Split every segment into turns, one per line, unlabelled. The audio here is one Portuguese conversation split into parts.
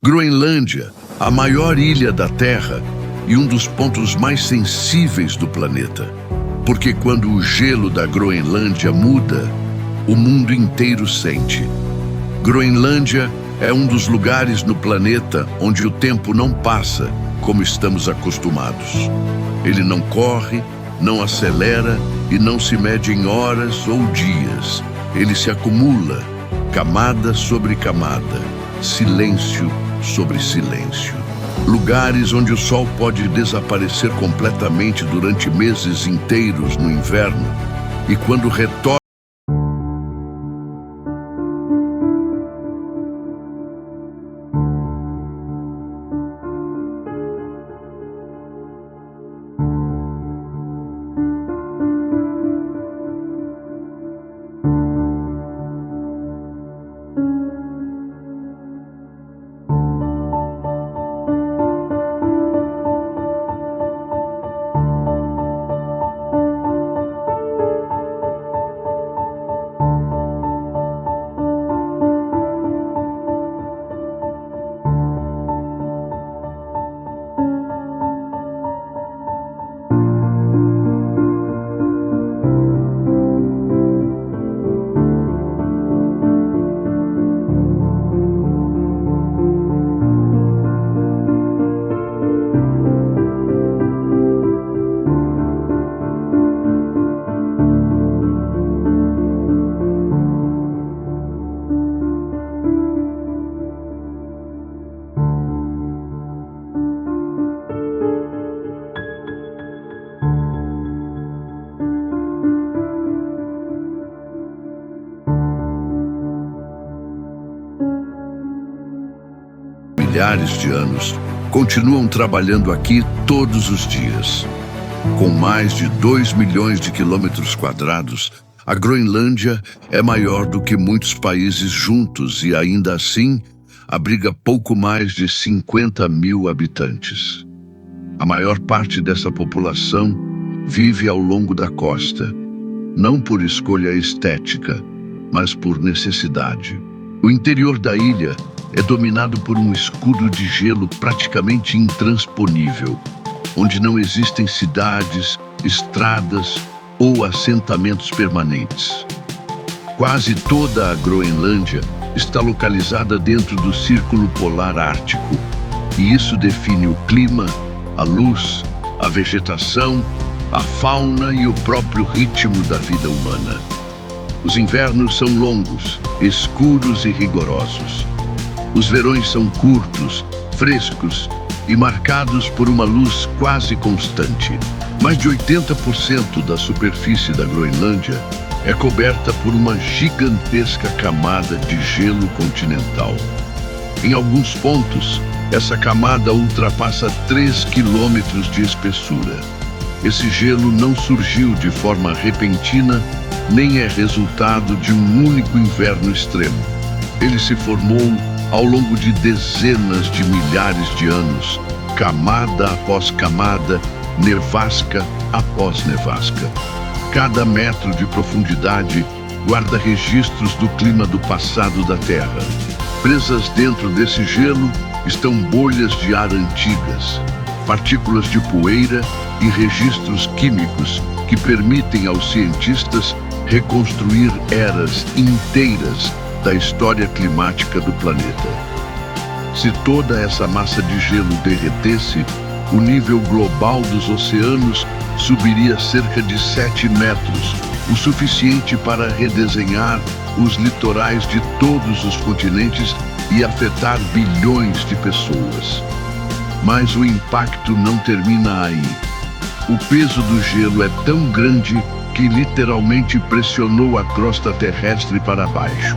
Groenlândia, a maior ilha da Terra e um dos pontos mais sensíveis do planeta. Porque quando o gelo da Groenlândia muda, o mundo inteiro sente. Groenlândia é um dos lugares no planeta onde o tempo não passa como estamos acostumados. Ele não corre, não acelera e não se mede em horas ou dias. Ele se acumula, camada sobre camada, silêncio sobre silêncio. Lugares onde o sol pode desaparecer completamente durante meses inteiros no inverno e quando retorna, milhares de anos, continuam trabalhando aqui todos os dias. Com mais de 2 milhões de quilômetros quadrados, a Groenlândia é maior do que muitos países juntos e, ainda assim, abriga pouco mais de 50 mil habitantes. A maior parte dessa população vive ao longo da costa, não por escolha estética, mas por necessidade. O interior da ilha é dominado por um escudo de gelo praticamente intransponível, onde não existem cidades, estradas ou assentamentos permanentes. Quase toda a Groenlândia está localizada dentro do Círculo Polar Ártico, e isso define o clima, a luz, a vegetação, a fauna e o próprio ritmo da vida humana. Os invernos são longos, escuros e rigorosos. Os verões são curtos, frescos e marcados por uma luz quase constante. Mais de 80% da superfície da Groenlândia é coberta por uma gigantesca camada de gelo continental. Em alguns pontos, essa camada ultrapassa 3 quilômetros de espessura. Esse gelo não surgiu de forma repentina, nem é resultado de um único inverno extremo. Ele se formou ao longo de dezenas de milhares de anos, camada após camada, nevasca após nevasca. Cada metro de profundidade guarda registros do clima do passado da Terra. Presas dentro desse gelo estão bolhas de ar antigas, partículas de poeira e registros químicos que permitem aos cientistas reconstruir eras inteiras da história climática do planeta. Se toda essa massa de gelo derretesse, o nível global dos oceanos subiria cerca de 7 metros, o suficiente para redesenhar os litorais de todos os continentes e afetar bilhões de pessoas. Mas o impacto não termina aí. O peso do gelo é tão grande que literalmente pressionou a crosta terrestre para baixo.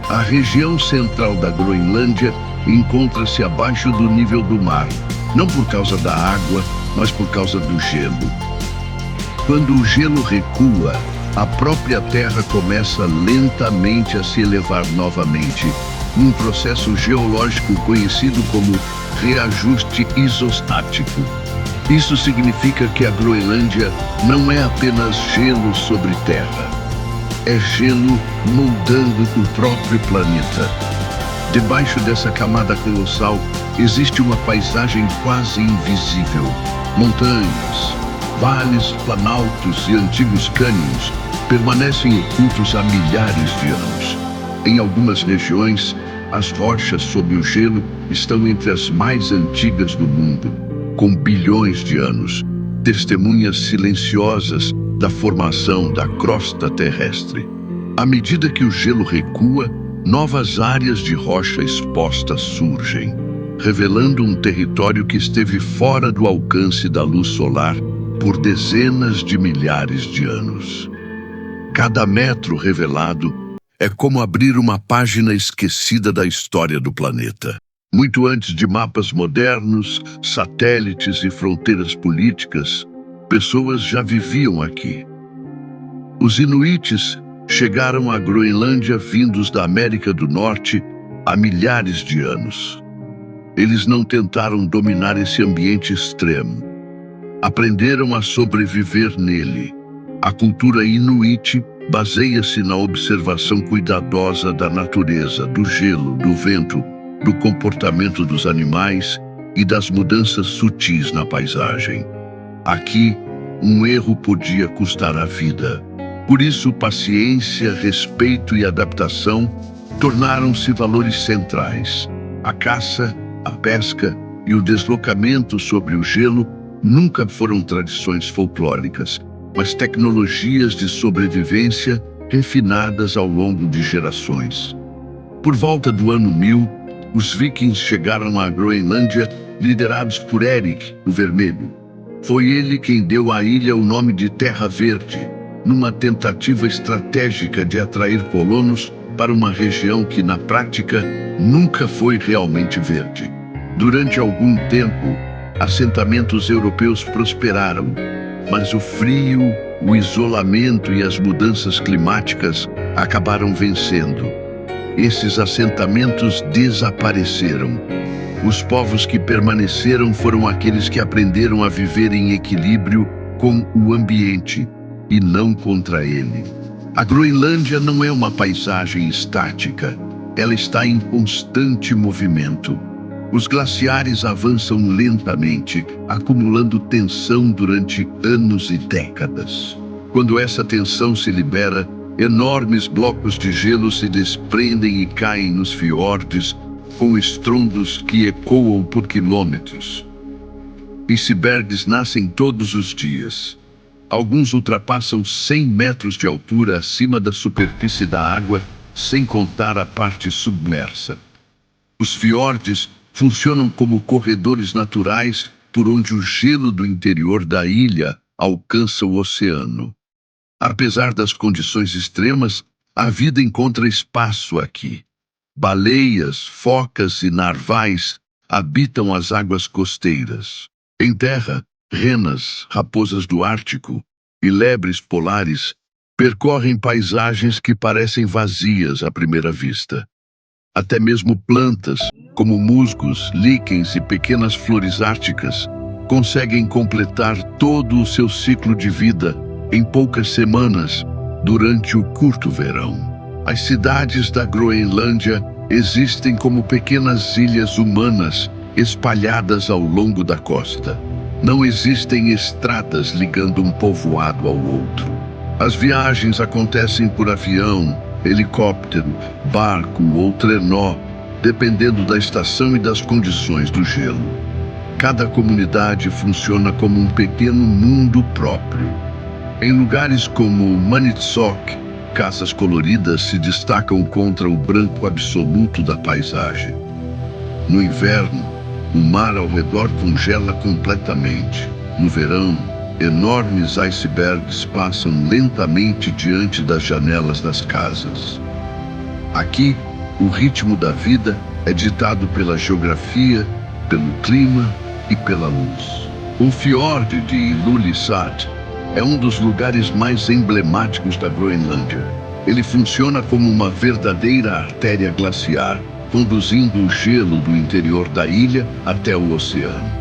A região central da Groenlândia encontra-se abaixo do nível do mar, não por causa da água, mas por causa do gelo. Quando o gelo recua, a própria Terra começa lentamente a se elevar novamente, um processo geológico conhecido como reajuste isostático. Isso significa que a Groenlândia não é apenas gelo sobre terra. É gelo moldando o próprio planeta. Debaixo dessa camada colossal existe uma paisagem quase invisível. Montanhas, vales, planaltos e antigos cânions permanecem ocultos há milhares de anos. Em algumas regiões, as rochas sob o gelo estão entre as mais antigas do mundo, com bilhões de anos, testemunhas silenciosas da formação da crosta terrestre. À medida que o gelo recua, novas áreas de rocha exposta surgem, revelando um território que esteve fora do alcance da luz solar por dezenas de milhares de anos. Cada metro revelado é como abrir uma página esquecida da história do planeta. Muito antes de mapas modernos, satélites e fronteiras políticas, pessoas já viviam aqui. Os Inuites chegaram à Groenlândia vindos da América do Norte há milhares de anos. Eles não tentaram dominar esse ambiente extremo. Aprenderam a sobreviver nele. A cultura Inuit baseia-se na observação cuidadosa da natureza, do gelo, do vento, do comportamento dos animais e das mudanças sutis na paisagem. Aqui, um erro podia custar a vida. Por isso, paciência, respeito e adaptação tornaram-se valores centrais. A caça, a pesca e o deslocamento sobre o gelo nunca foram tradições folclóricas, mas tecnologias de sobrevivência refinadas ao longo de gerações. Por volta do ano 1000, os vikings chegaram à Groenlândia liderados por Erik, o Vermelho. Foi ele quem deu à ilha o nome de Terra Verde, numa tentativa estratégica de atrair colonos para uma região que, na prática, nunca foi realmente verde. Durante algum tempo, assentamentos europeus prosperaram, mas o frio, o isolamento e as mudanças climáticas acabaram vencendo. Esses assentamentos desapareceram. Os povos que permaneceram foram aqueles que aprenderam a viver em equilíbrio com o ambiente e não contra ele. A Groenlândia não é uma paisagem estática, ela está em constante movimento. Os glaciares avançam lentamente, acumulando tensão durante anos e décadas. Quando essa tensão se libera, enormes blocos de gelo se desprendem e caem nos fiordes, com estrondos que ecoam por quilômetros. Icebergs nascem todos os dias. Alguns ultrapassam 100 metros de altura acima da superfície da água, sem contar a parte submersa. Os fiordes funcionam como corredores naturais por onde o gelo do interior da ilha alcança o oceano. Apesar das condições extremas, a vida encontra espaço aqui. Baleias, focas e narvais habitam as águas costeiras. Em terra, renas, raposas do Ártico e lebres polares percorrem paisagens que parecem vazias à primeira vista. Até mesmo plantas, como musgos, líquens e pequenas flores árticas, conseguem completar todo o seu ciclo de vida em poucas semanas durante o curto verão. As cidades da Groenlândia existem como pequenas ilhas humanas espalhadas ao longo da costa. Não existem estradas ligando um povoado ao outro. As viagens acontecem por avião, helicóptero, barco ou trenó, dependendo da estação e das condições do gelo. Cada comunidade funciona como um pequeno mundo próprio. Em lugares como Maniitsoq, casas coloridas se destacam contra o branco absoluto da paisagem. No inverno, o mar ao redor congela completamente. No verão, enormes icebergs passam lentamente diante das janelas das casas. Aqui, o ritmo da vida é ditado pela geografia, pelo clima e pela luz. O fiord de Ilulissat é um dos lugares mais emblemáticos da Groenlândia. Ele funciona como uma verdadeira artéria glaciar, conduzindo o gelo do interior da ilha até o oceano.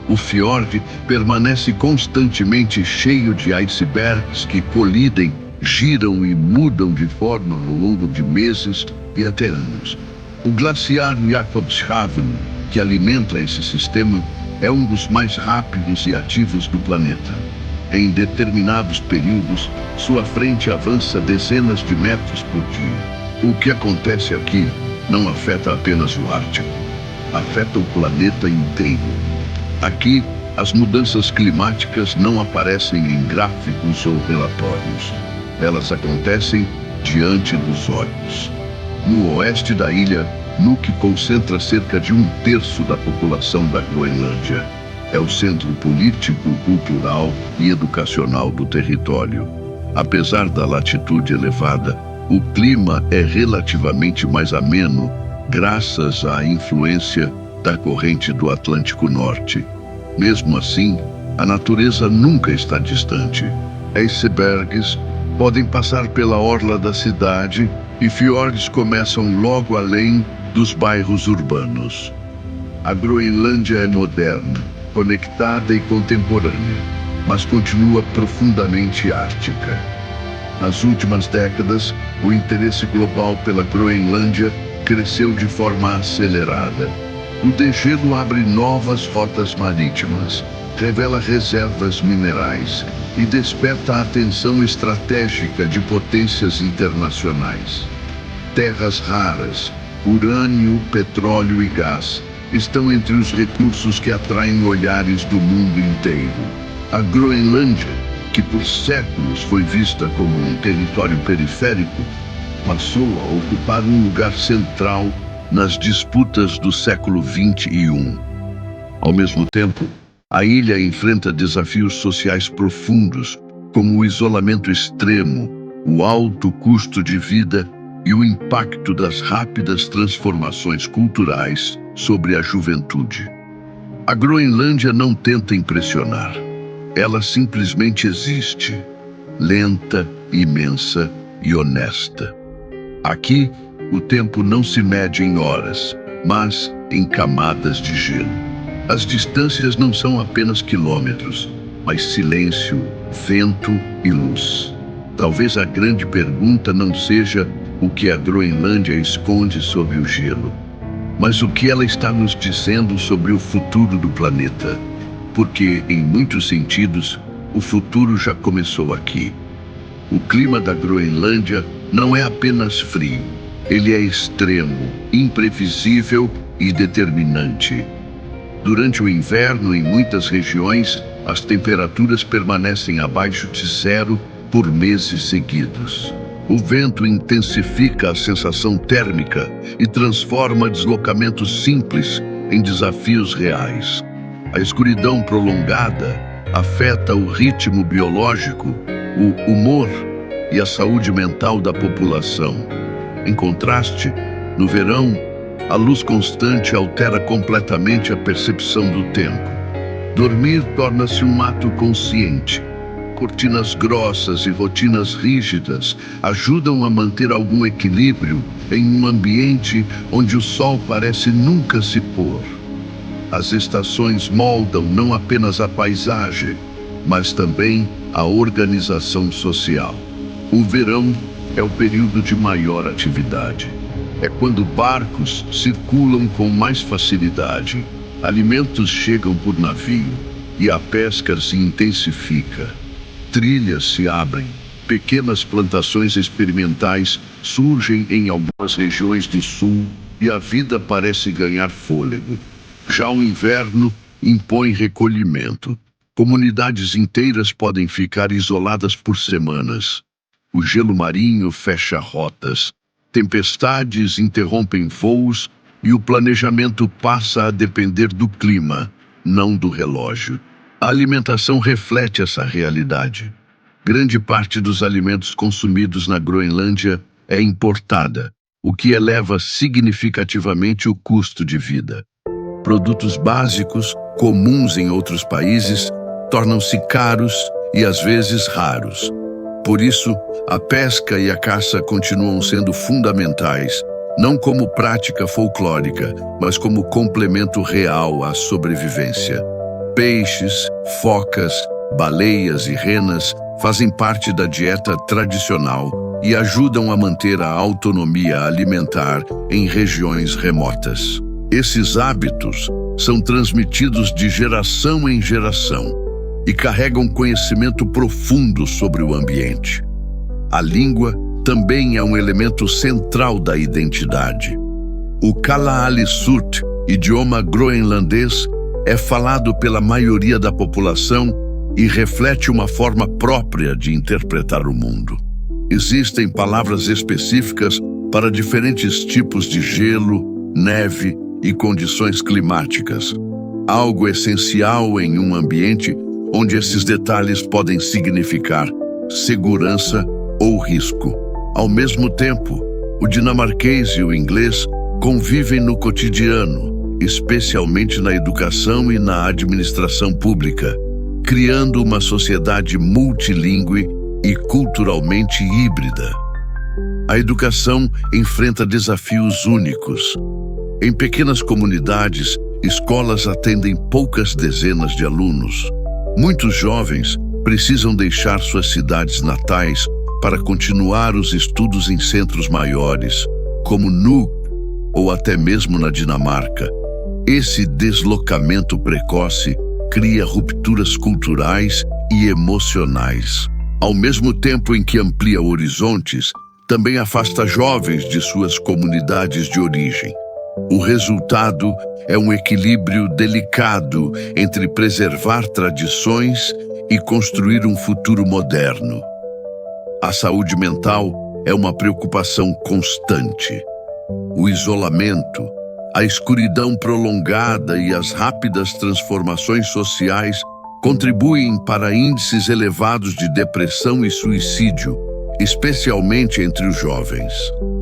O fiord permanece constantemente cheio de icebergs que colidem, giram e mudam de forma ao longo de meses e até anos. O glaciar Jakobshavn, que alimenta esse sistema, é um dos mais rápidos e ativos do planeta. Em determinados períodos, sua frente avança dezenas de metros por dia. O que acontece aqui não afeta apenas o Ártico, afeta o planeta inteiro. Aqui, as mudanças climáticas não aparecem em gráficos ou relatórios. Elas acontecem diante dos olhos. No oeste da ilha, Nuuk concentra cerca de 1/3 da população da Groenlândia. É o centro político, cultural e educacional do território. Apesar da latitude elevada, o clima é relativamente mais ameno, graças à influência da corrente do Atlântico Norte. Mesmo assim, a natureza nunca está distante. Icebergs podem passar pela orla da cidade e fiordes começam logo além dos bairros urbanos. A Groenlândia é moderna, conectada e contemporânea, mas continua profundamente ártica. Nas últimas décadas, o interesse global pela Groenlândia cresceu de forma acelerada. O degelo abre novas rotas marítimas, revela reservas minerais e desperta a atenção estratégica de potências internacionais. Terras raras, urânio, petróleo e gás estão entre os recursos que atraem olhares do mundo inteiro. A Groenlândia, que por séculos foi vista como um território periférico, passou a ocupar um lugar central nas disputas do século XXI. Ao mesmo tempo, a ilha enfrenta desafios sociais profundos, como o isolamento extremo, o alto custo de vida e o impacto das rápidas transformações culturais sobre a juventude. A Groenlândia não tenta impressionar. Ela simplesmente existe, lenta, imensa e honesta. Aqui, o tempo não se mede em horas, mas em camadas de gelo. As distâncias não são apenas quilômetros, mas silêncio, vento e luz. Talvez a grande pergunta não seja o que a Groenlândia esconde sob o gelo, mas o que ela está nos dizendo sobre o futuro do planeta. Porque, em muitos sentidos, o futuro já começou aqui. O clima da Groenlândia não é apenas frio. Ele é extremo, imprevisível e determinante. Durante o inverno, em muitas regiões, as temperaturas permanecem abaixo de zero por meses seguidos. O vento intensifica a sensação térmica e transforma deslocamentos simples em desafios reais. A escuridão prolongada afeta o ritmo biológico, o humor e a saúde mental da população. Em contraste, no verão, a luz constante altera completamente a percepção do tempo. Dormir torna-se um ato consciente. Cortinas grossas e rotinas rígidas ajudam a manter algum equilíbrio em um ambiente onde o sol parece nunca se pôr. As estações moldam não apenas a paisagem, mas também a organização social. O verão é o período de maior atividade. É quando barcos circulam com mais facilidade, alimentos chegam por navio e a pesca se intensifica. Trilhas se abrem, pequenas plantações experimentais surgem em algumas regiões do sul e a vida parece ganhar fôlego. Já o inverno impõe recolhimento. Comunidades inteiras podem ficar isoladas por semanas. O gelo marinho fecha rotas. Tempestades interrompem voos e o planejamento passa a depender do clima, não do relógio. A alimentação reflete essa realidade. Grande parte dos alimentos consumidos na Groenlândia é importada, o que eleva significativamente o custo de vida. Produtos básicos, comuns em outros países, tornam-se caros e às vezes raros. Por isso, a pesca e a caça continuam sendo fundamentais, não como prática folclórica, mas como complemento real à sobrevivência. Peixes, focas, baleias e renas fazem parte da dieta tradicional e ajudam a manter a autonomia alimentar em regiões remotas. Esses hábitos são transmitidos de geração em geração e carregam conhecimento profundo sobre o ambiente. A língua também é um elemento central da identidade. O Kalaallisut, idioma groenlandês, é falado pela maioria da população e reflete uma forma própria de interpretar o mundo. Existem palavras específicas para diferentes tipos de gelo, neve e condições climáticas, algo essencial em um ambiente onde esses detalhes podem significar segurança ou risco. Ao mesmo tempo, o dinamarquês e o inglês convivem no cotidiano, especialmente na educação e na administração pública, criando uma sociedade multilingüe e culturalmente híbrida. A educação enfrenta desafios únicos. Em pequenas comunidades, escolas atendem poucas dezenas de alunos. Muitos jovens precisam deixar suas cidades natais para continuar os estudos em centros maiores, como Nuuk ou até mesmo na Dinamarca. Esse deslocamento precoce cria rupturas culturais e emocionais. Ao mesmo tempo em que amplia horizontes, também afasta jovens de suas comunidades de origem. O resultado é um equilíbrio delicado entre preservar tradições e construir um futuro moderno. A saúde mental é uma preocupação constante. O isolamento, a escuridão prolongada e as rápidas transformações sociais contribuem para índices elevados de depressão e suicídio, especialmente entre os jovens.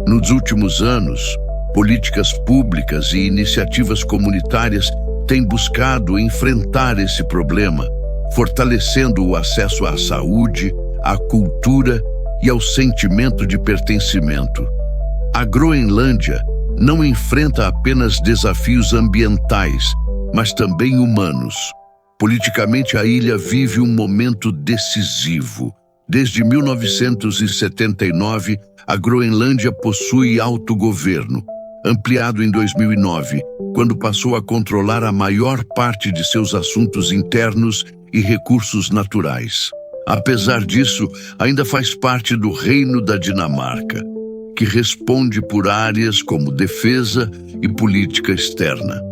Nos últimos anos, políticas públicas e iniciativas comunitárias têm buscado enfrentar esse problema, fortalecendo o acesso à saúde, à cultura e ao sentimento de pertencimento. A Groenlândia não enfrenta apenas desafios ambientais, mas também humanos. Politicamente, a ilha vive um momento decisivo. Desde 1979, a Groenlândia possui autogoverno, ampliado em 2009, quando passou a controlar a maior parte de seus assuntos internos e recursos naturais. Apesar disso, ainda faz parte do Reino da Dinamarca, que responde por áreas como defesa e política externa.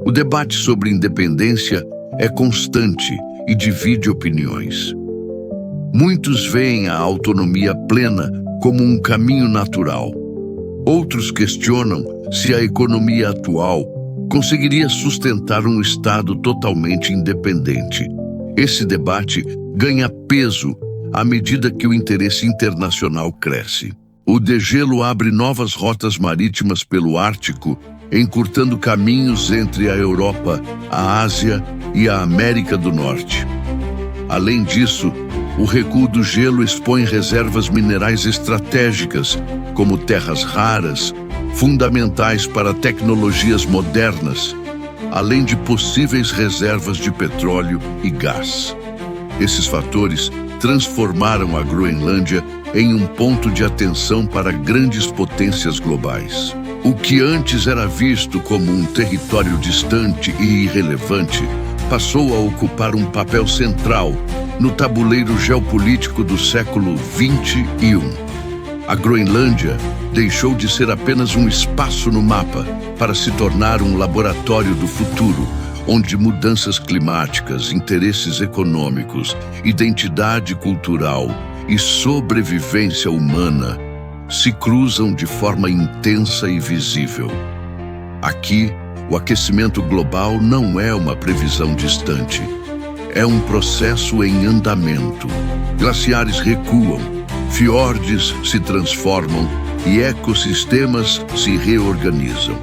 O debate sobre independência é constante e divide opiniões. Muitos veem a autonomia plena como um caminho natural. Outros questionam se a economia atual conseguiria sustentar um Estado totalmente independente. Esse debate ganha peso à medida que o interesse internacional cresce. O degelo abre novas rotas marítimas pelo Ártico, encurtando caminhos entre a Europa, a Ásia e a América do Norte. Além disso, o recuo do gelo expõe reservas minerais estratégicas, como terras raras, fundamentais para tecnologias modernas, além de possíveis reservas de petróleo e gás. Esses fatores transformaram a Groenlândia em um ponto de atenção para grandes potências globais. O que antes era visto como um território distante e irrelevante passou a ocupar um papel central no tabuleiro geopolítico do século XXI. A Groenlândia deixou de ser apenas um espaço no mapa para se tornar um laboratório do futuro, onde mudanças climáticas, interesses econômicos, identidade cultural e sobrevivência humana se cruzam de forma intensa e visível. Aqui, o aquecimento global não é uma previsão distante. É um processo em andamento. Glaciares recuam, fiordes se transformam e ecossistemas se reorganizam.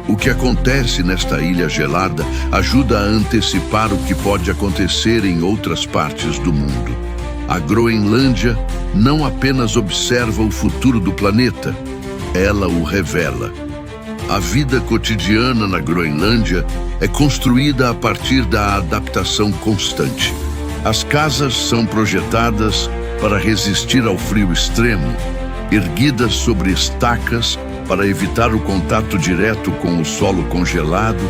O que acontece nesta ilha gelada ajuda a antecipar o que pode acontecer em outras partes do mundo. A Groenlândia não apenas observa o futuro do planeta, ela o revela. A vida cotidiana na Groenlândia é construída a partir da adaptação constante. As casas são projetadas para resistir ao frio extremo, erguidas sobre estacas para evitar o contato direto com o solo congelado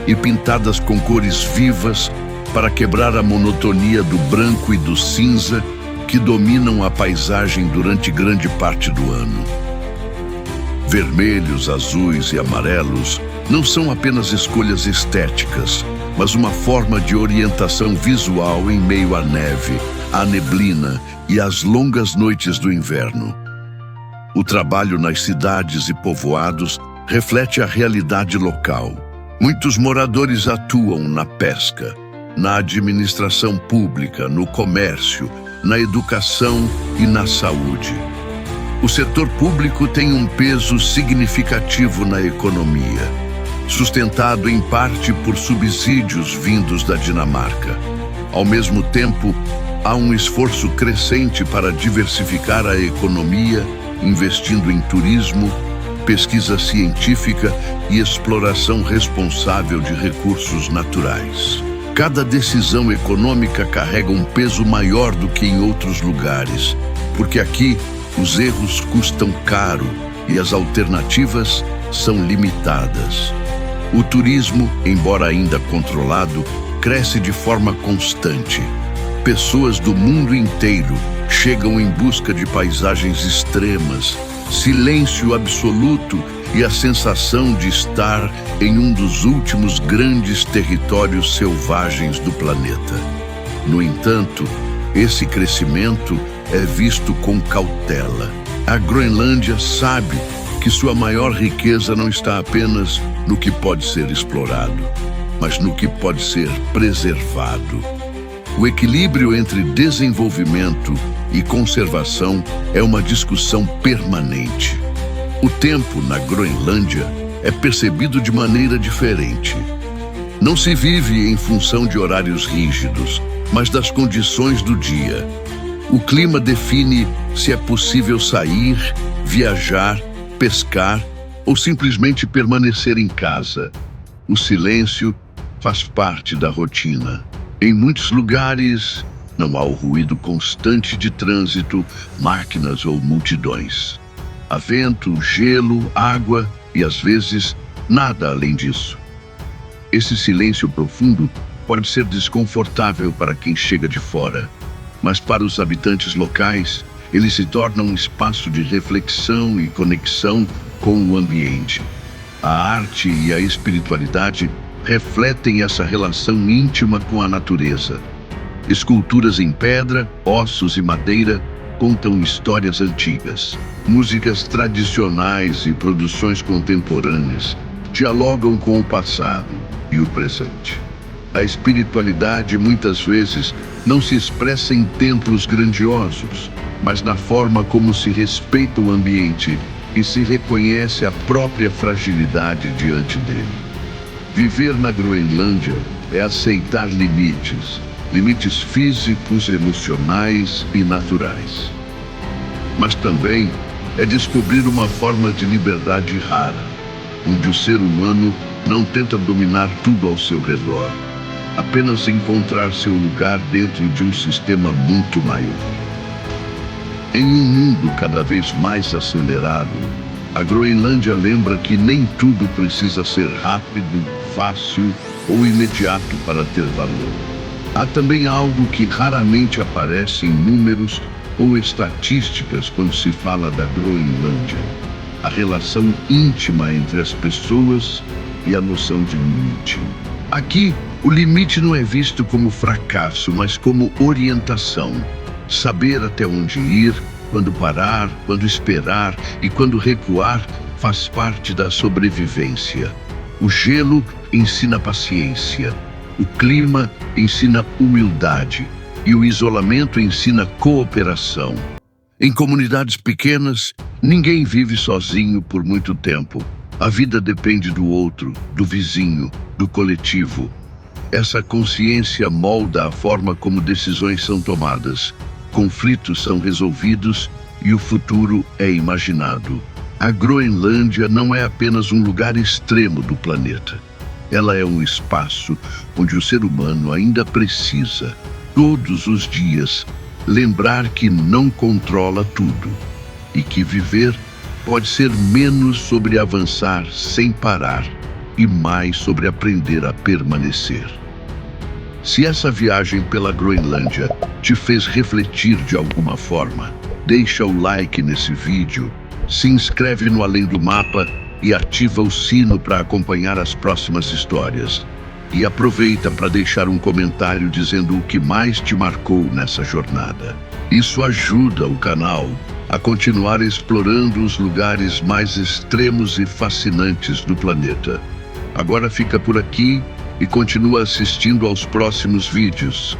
e pintadas com cores vivas para quebrar a monotonia do branco e do cinza que dominam a paisagem durante grande parte do ano. Vermelhos, azuis e amarelos não são apenas escolhas estéticas, mas uma forma de orientação visual em meio à neve, à neblina e às longas noites do inverno. O trabalho nas cidades e povoados reflete a realidade local. Muitos moradores atuam na pesca, na administração pública, no comércio, na educação e na saúde. O setor público tem um peso significativo na economia, sustentado em parte por subsídios vindos da Dinamarca. Ao mesmo tempo, há um esforço crescente para diversificar a economia, investindo em turismo, pesquisa científica e exploração responsável de recursos naturais. Cada decisão econômica carrega um peso maior do que em outros lugares, porque aqui os erros custam caro e as alternativas são limitadas. O turismo, embora ainda controlado, cresce de forma constante. Pessoas do mundo inteiro chegam em busca de paisagens extremas, silêncio absoluto e a sensação de estar em um dos últimos grandes territórios selvagens do planeta. No entanto, esse crescimento é visto com cautela. A Groenlândia sabe que sua maior riqueza não está apenas no que pode ser explorado, mas no que pode ser preservado. O equilíbrio entre desenvolvimento e conservação é uma discussão permanente. O tempo na Groenlândia é percebido de maneira diferente. Não se vive em função de horários rígidos, mas das condições do dia. O clima define se é possível sair, viajar, pescar ou simplesmente permanecer em casa. O silêncio faz parte da rotina. Em muitos lugares, não há o ruído constante de trânsito, máquinas ou multidões. Há vento, gelo, água e, às vezes, nada além disso. Esse silêncio profundo pode ser desconfortável para quem chega de fora, mas para os habitantes locais, ele se torna um espaço de reflexão e conexão com o ambiente. A arte e a espiritualidade refletem essa relação íntima com a natureza. Esculturas em pedra, ossos e madeira contam histórias antigas. Músicas tradicionais e produções contemporâneas dialogam com o passado e o presente. A espiritualidade muitas vezes não se expressa em templos grandiosos, mas na forma como se respeita o ambiente e se reconhece a própria fragilidade diante dele. Viver na Groenlândia é aceitar limites físicos, emocionais e naturais. Mas também é descobrir uma forma de liberdade rara, onde o ser humano não tenta dominar tudo ao seu redor, apenas encontrar seu lugar dentro de um sistema muito maior. Em um mundo cada vez mais acelerado, a Groenlândia lembra que nem tudo precisa ser rápido, fácil ou imediato para ter valor. Há também algo que raramente aparece em números ou estatísticas quando se fala da Groenlândia: a relação íntima entre as pessoas e a noção de limite. Aqui, o limite não é visto como fracasso, mas como orientação. Saber até onde ir, quando parar, quando esperar e quando recuar faz parte da sobrevivência. O gelo ensina paciência, o clima ensina humildade e o isolamento ensina cooperação. Em comunidades pequenas, ninguém vive sozinho por muito tempo. A vida depende do outro, do vizinho, do coletivo. Essa consciência molda a forma como decisões são tomadas, conflitos são resolvidos e o futuro é imaginado. A Groenlândia não é apenas um lugar extremo do planeta. Ela é um espaço onde o ser humano ainda precisa, todos os dias, lembrar que não controla tudo e que viver pode ser menos sobre avançar sem parar e mais sobre aprender a permanecer. Se essa viagem pela Groenlândia te fez refletir de alguma forma, deixa o like nesse vídeo, se inscreve no Além do Mapa e ativa o sino para acompanhar as próximas histórias. E aproveita para deixar um comentário dizendo o que mais te marcou nessa jornada. Isso ajuda o canal a continuar explorando os lugares mais extremos e fascinantes do planeta. Agora fica por aqui e continua assistindo aos próximos vídeos.